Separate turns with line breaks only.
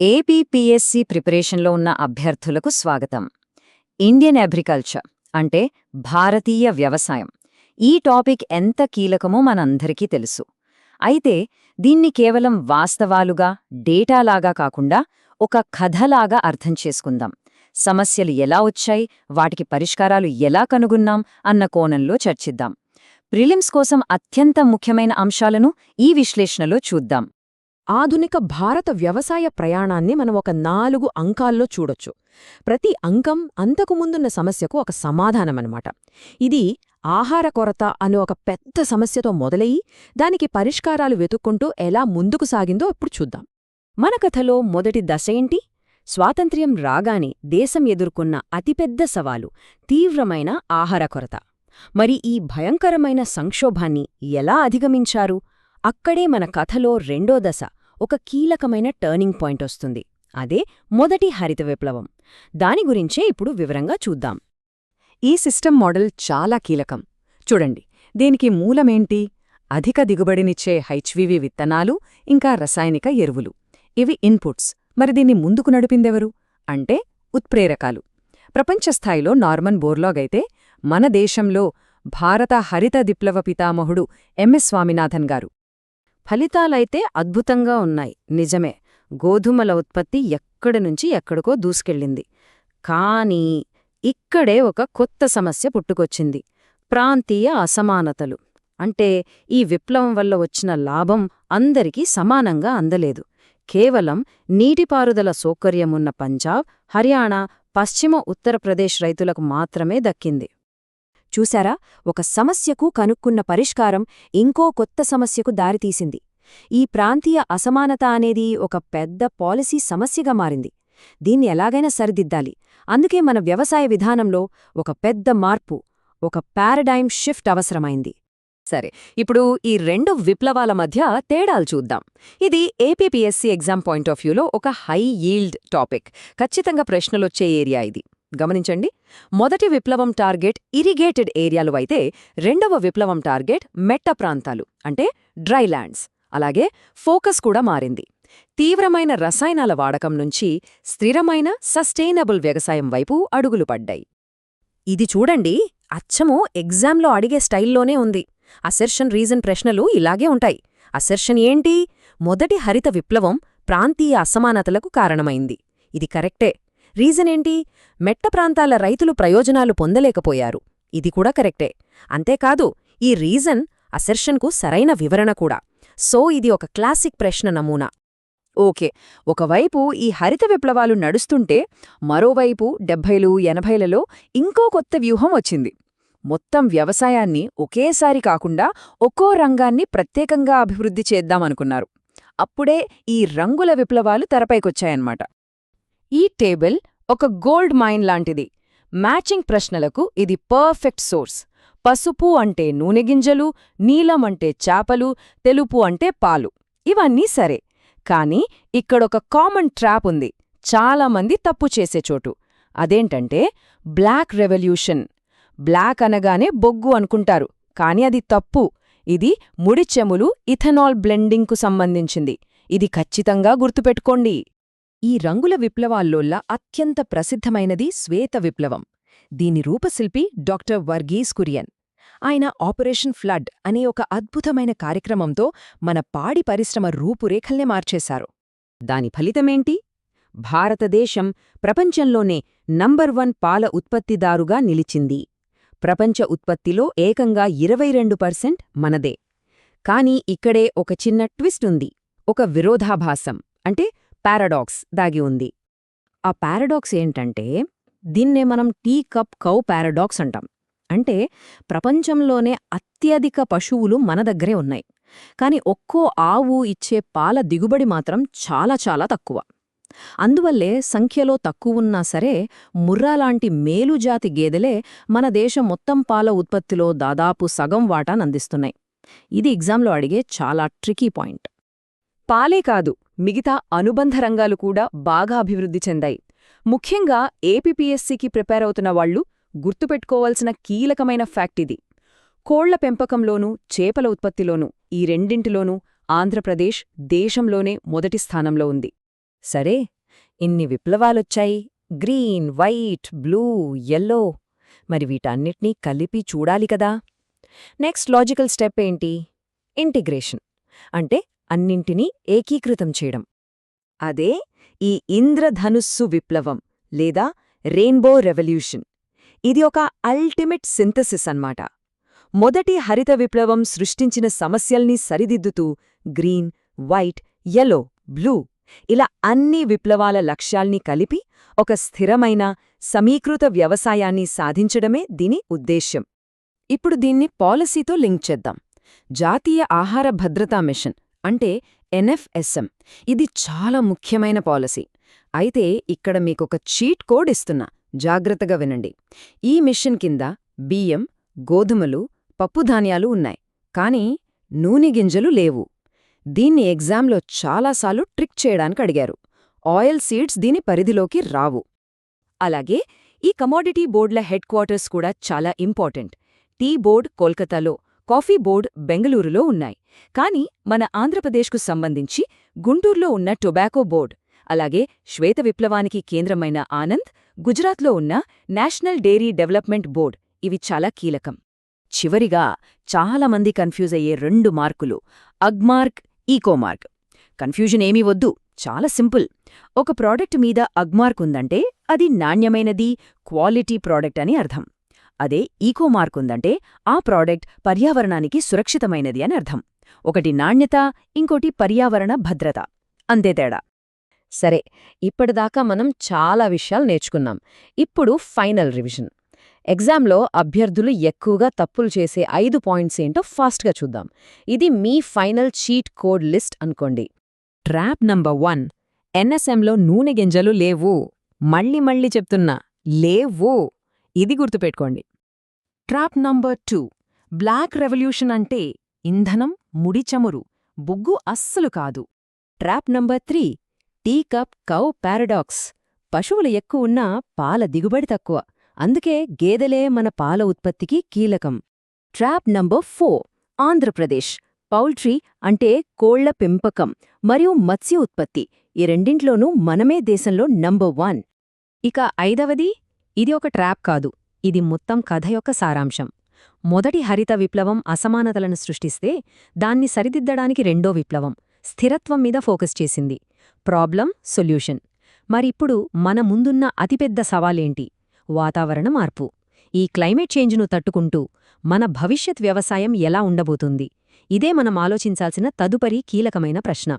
APPSC ప్రిపరేషన్లో ఉన్న అభ్యర్థులకు స్వాగతం. ఇండియన్ అగ్రికల్చర్ అంటే భారతీయ వ్యవసాయం. ఈ టాపిక్ ఎంత కీలకమో మనందరికీ తెలుసు. అయితే దీన్ని కేవలం వాస్తవాలుగా, డేటాలాగా కాకుండా ఒక కథలాగా అర్థం చేసుకుందాం. సమస్యలు ఎలా వచ్చాయి, వాటికి పరిష్కారాలు ఎలా కనుగొన్నాం అన్న కోణంలో చర్చిద్దాం. ప్రిలిమ్స్ కోసం అత్యంత ముఖ్యమైన అంశాలను ఈ విశ్లేషణలో చూద్దాం.
ఆధునిక భారత వ్యవసాయ ప్రయాణాన్ని మనం ఒక 4 అంకాల్లో చూడొచ్చు. ప్రతి అంకం అంతకుముందున్న సమస్యకు ఒక సమాధానమన్నమాట. ఇది ఆహార కొరత అనే ఒక పెద్ద సమస్యతో మొదలయ్యి దానికి పరిష్కారాలు వెతుక్కుంటూ ఎలా ముందుకు సాగిందో ఇప్పుడు చూద్దాం. మన కథలో మొదటి దశ ఏంటి? స్వాతంత్ర్యం రాగానే దేశం ఎదుర్కొన్న అతిపెద్ద సవాలు తీవ్రమైన ఆహార కొరత. మరి ఈ భయంకరమైన సంక్షోభాన్ని ఎలా అధిగమించారు? అక్కడే మన కథలో రెండో దశ, ఒక కీలకమైన టర్నింగ్ పాయింట్ వస్తుంది. అదే మొదటి హరిత విప్లవం. దాని గురించే ఇప్పుడు వివరంగా చూద్దాం.
ఈ సిస్టమ్ మోడల్ చాలా కీలకం. చూడండి, దీనికి మూలమేంటి? అధిక దిగుబడినిచ్చే హెచ్వివి విత్తనాలు, ఇంకా రసాయనిక ఎరువులు. ఇవి ఇన్పుట్స్. మరి దీన్ని ముందుకు నడిపిందెవరు? అంటే ఉత్ప్రేరకాలు. ప్రపంచస్థాయిలో నార్మన్ బోర్లాగ్ అయితే, మన దేశంలో భారత హరిత విప్లవ పితామహుడు ఎంఎస్ స్వామినాథన్ గారు.
ఫలితాలైతే అద్భుతంగా ఉన్నాయి, నిజమే. గోధుమల ఉత్పత్తి ఎక్కడి నుంచి ఎక్కడికో దూసుకెళ్ళింది. కానీ ఇక్కడే ఒక కొత్త సమస్య పుట్టుకొచ్చింది: ప్రాంతీయ అసమానతలు. అంటే ఈ విప్లవం వల్ల వచ్చిన లాభం అందరికీ సమానంగా అందలేదు. కేవలం నీటిపారుదల సౌకర్యమున్న పంజాబ్, హర్యానా, పశ్చిమ ఉత్తరప్రదేశ్ రైతులకు మాత్రమే దక్కింది.
చూశారా, ఒక సమస్యకు కనుక్కున్న పరిష్కారం ఇంకో కొత్త సమస్యకు దారితీసింది. ఈ ప్రాంతీయ అసమానత అనేది ఒక పెద్ద పాలసీ సమస్యగా మారింది. దీన్ని ఎలాగైనా సరిదిద్దాలి. అందుకే మన వ్యవసాయ విధానంలో ఒక పెద్ద మార్పు, ఒక పారాడైమ్ షిఫ్ట్ అవసరమైంది. సరే, ఇప్పుడు ఈ రెండు విప్లవాల మధ్య తేడాలు చూద్దాం. ఇది ఏపీపీఎస్సీ ఎగ్జామ్ పాయింట్ ఆఫ్ వ్యూలో ఒక హై యీల్డ్ టాపిక్. ఖచ్చితంగా ప్రశ్నలొచ్చే ఏరియా ఇది. గమనించండి, మొదటి విప్లవం టార్గెట్ ఇరిగేటెడ్ ఏరియాలు అయితే రెండవ విప్లవం టార్గెట్ మెట్ట ప్రాంతాలు, అంటే డ్రై ల్యాండ్స్. అలాగే ఫోకస్ కూడా మారింది. తీవ్రమైన రసాయనాల వాడకం నుంచి స్థిరమైన సస్టైనబుల్ వ్యవసాయం వైపు అడుగులు పడ్డాయి. ఇది చూడండి, అచ్చమో ఎగ్జామ్లో అడిగే స్టైల్లోనే ఉంది. అసెర్షన్ రీజన్ ప్రశ్నలు ఇలాగే ఉంటాయి. అసెర్షన్ ఏంటి? మొదటి హరిత విప్లవం ప్రాంతీయ అసమానతలకు కారణమైంది. ఇది కరెక్టే. రీజన్ ఏంటి? మెట్ట ప్రాంతాల రైతులు ప్రయోజనాలు పొందలేకపోయారు. ఇది కూడా కరెక్టే. అంతేకాదు, ఈ రీజన్ అసెర్షన్కు సరైన వివరణ కూడా. సో ఇది ఒక క్లాసిక్ ప్రశ్న నమూనా. ఓకే, ఒకవైపు ఈ హరిత విప్లవాలు నడుస్తుంటే మరోవైపు 70లు 80లలో ఇంకో కొత్త వ్యూహం వచ్చింది. మొత్తం వ్యవసాయాన్ని ఒకేసారి కాకుండా ఒక్కో రంగాన్ని ప్రత్యేకంగా అభివృద్ధి చేద్దామనుకున్నారు. అప్పుడే ఈ రంగుల విప్లవాలు తెరపైకొచ్చాయన్నమాట. ఈ టేబుల్ ఒక గోల్డ్ మైన్ లాంటిది. మ్యాచింగ్ ప్రశ్నలకు ఇది పర్ఫెక్ట్ సోర్స్. పసుపు అంటే నూనె గింజలు, నీలం అంటే చేపలు, తెలుపు అంటే పాలు. ఇవన్నీ సరే, కానీ ఇక్కడొక కామన్ ట్రాప్ ఉంది, చాలామంది తప్పు చేసే చోటు. అదేంటంటే బ్లాక్ రెవల్యూషన్. బ్లాక్ అనగానే బొగ్గు అనుకుంటారు, కాని అది తప్పు. ఇది ముడిచెములు, ఇథనాల్ బ్లెండింగ్కు సంబంధించింది. ఇది ఖచ్చితంగా గుర్తుపెట్టుకోండి. ఈ రంగుల విప్లవాల్లోల్లా అత్యంత ప్రసిద్ధమైనది శ్వేత విప్లవం. దీని రూపశిల్పి డాక్టర్ వర్గీస్ కురియన్. ఆయన ఆపరేషన్ ఫ్లడ్ అనే ఒక అద్భుతమైన కార్యక్రమంతో మన పాడి పరిశ్రమ రూపురేఖల్నే మార్చేశారు. దాని ఫలితమేంటి? భారతదేశం ప్రపంచంలోనే నంబర్ 1 పాల ఉత్పత్తిదారుగా నిలిచింది. ప్రపంచ ఉత్పత్తిలో ఏకంగా 22% మనదే. కానీ ఇక్కడే ఒక చిన్న ట్విస్ట్ ఉంది. ఒక విరోధాభాసం, అంటే పారాడాక్స్ దాగి ఉంది. ఆ పారాడాక్స్ ఏంటంటే, దీన్నే మనం టీ కప్ కౌ పారాడాక్స్ అంటాం. అంటే ప్రపంచంలోనే అత్యధిక పశువులు మన దగ్గరే ఉన్నాయి, కాని ఒక్కో ఆవు ఇచ్చే పాల దిగుబడి మాత్రం చాలా చాలా తక్కువ. అందువల్లే సంఖ్యలో తక్కువున్నా సరే ముర్రాలాంటి మేలుజాతి గేదెలే మన దేశం మొత్తం పాల ఉత్పత్తిలో దాదాపు సగం వాటానందిస్తున్నాయి. ఇది ఎగ్జామ్లో అడిగే చాలా ట్రికీ పాయింట్. పాలే కాదు, మిగతా అనుబంధ రంగాలు కూడా బాగా అభివృద్ధి చెందాయి. ముఖ్యంగా ఏపీపీఎస్సీకి ప్రిపేర్ అవుతున్న వాళ్లు గుర్తుపెట్టుకోవాల్సిన కీలకమైన ఫ్యాక్ట్ ఇది. కోళ్ల పెంపకంలోనూ చేపల ఉత్పత్తిలోనూ ఈ రెండింటిలోనూ ఆంధ్రప్రదేశ్ దేశంలోనే మొదటి స్థానంలో ఉంది. సరే, ఇన్ని విప్లవాలొచ్చాయి, గ్రీన్, వైట్, బ్లూ, యెల్లో. మరి వీటన్నిటినీ కలిపి చూడాలి కదా. నెక్స్ట్ లాజికల్ స్టెప్ ఏంటి? ఇంటిగ్రేషన్. అంటే అన్నింటినీ ఏకీకృతం చేయడం. అదే ఈ ఇంద్రధనుస్సు విప్లవం లేదా రెయిన్బో రెవల్యూషన్. ఇది ఒక అల్టిమేట్ సింథసిస్ అన్నమాట. మొదటి హరిత విప్లవం సృష్టించిన సమస్యల్ని సరిదిద్దుతూ గ్రీన్, వైట్, యెల్లో, బ్లూ ఇలా అన్ని విప్లవాల లక్ష్యాల్ని కలిపి ఒక స్థిరమైన, సమీకృత వ్యవసాయాన్ని సాధించడమే దీని ఉద్దేశ్యం.
ఇప్పుడు దీన్ని పాలసీతో లింక్ చేద్దాం. జాతీయ ఆహార భద్రతా మిషన్ అంటే NFSM ఇది చాలా ముఖ్యమైన పాలసీ. అయితే ఇక్కడ మీకొక చీట్ కోడ్ ఇస్తున్నా, జాగ్రత్తగా వినండి. ఈ మిషన్ కింద బియ్యం, గోధుమలు, పప్పుధాన్యాలు ఉన్నాయి, కానీ నూనె గింజలు లేవు. దీన్ని ఎగ్జామ్లో చాలాసార్లు ట్రిక్ చేయడానికి అడిగారు. ఆయిల్ సీడ్స్ దీని పరిధిలోకి రావు.
అలాగే ఈ కమోడిటీ బోర్డుల హెడ్ క్వార్టర్స్ కూడా చాలా ఇంపార్టెంట్. టీ బోర్డ్ కోల్కతాలో, కాఫీ బోర్డ్ బెంగళూరులో ఉన్నాయి. కానీ మన ఆంధ్రప్రదేశ్కు సంబంధించి గుంటూరులో ఉన్న టొబాకో బోర్డ్, అలాగే శ్వేత విప్లవానికి కేంద్రమైన ఆనంద్, గుజరాత్లో ఉన్న నేషనల్ డైరీ డెవలప్మెంట్ బోర్డ్ ఇవి చాలా కీలకం. చివరిగా చాలామంది కన్ఫ్యూజ్ అయ్యే 2 మార్కులు, అగ్మార్క్, ఈకోమార్క్. కన్ఫ్యూజన్ ఏమీ వద్దు, చాలా సింపుల్. ఒక ప్రోడక్ట్ మీద అగ్మార్క్ ఉందంటే అది నాణ్యమైనది, క్వాలిటీ ప్రోడక్ట్ అని అర్థం. అదే ఈకోమార్క్ ఉందంటే ఆ ప్రోడక్ట్ పర్యావరణానికి సురక్షితమైనది అని అర్థం. ఒకటి నాణ్యత, ఇంకోటి పర్యావరణ భద్రత. అంతే తేడా.
సరే, ఇప్పటిదాకా మనం చాలా విషయాలు నేర్చుకున్నాం. ఇప్పుడు ఫైనల్ రివిజన్. ఎగ్జామ్లో అభ్యర్థులు ఎక్కువగా తప్పులు చేసే 5 పాయింట్స్ ఏంటో ఫాస్ట్గా చూద్దాం. ఇది మీ ఫైనల్ చీట్ కోడ్ లిస్ట్ అనుకోండి.
ట్రాప్ నంబర్ 1, NSMలో నూనె గింజలు లేవు. మళ్ళీ చెప్తున్నా, లేవు. ఇది గుర్తుపెట్టుకోండి. ట్రాప్ నంబర్ 2, బ్లాక్ రెవల్యూషన్ అంటే ఇంధనం, ముడి చమురు, బొగ్గు అస్సలు కాదు.
Trap number 3, tea cup cow paradox. పశువులు ఎక్కువున్నా పాల దిగుబడి తక్కువ, అందుకే గేదెలే మన పాల ఉత్పత్తికి కీలకం. Trap number 4, Andhra Pradesh. పౌల్ట్రీ అంటే కోళ్ల పెంపకం మరియు మత్స్య ఉత్పత్తి, ఈ రెండింట్లోనూ మనమే దేశంలో నంబర్ 1.
ఇక 5వది, ఇది ఒక ట్రాప్ కాదు, ఇది మొత్తం కథ యొక్క సారాంశం. మొదటి హరిత విప్లవం అసమానతలను సృష్టిస్తే దాన్ని సరిదిద్దడానికి రెండో విప్లవం స్థిరత్వం మీద ఫోకస్ చేసింది. Problem, solution. మరిప్పుడు మన ముందున్న అతిపెద్ద సవాలేంటి? వాతావరణ మార్పు. ఈ క్లైమేట్ చేంజ్ను తట్టుకుంటూ మన భవిష్యత్ వ్యవసాయం ఎలా ఉండబోతుంది? ఇదే మనం ఆలోచించాల్సిన తదుపరి కీలకమైన ప్రశ్న.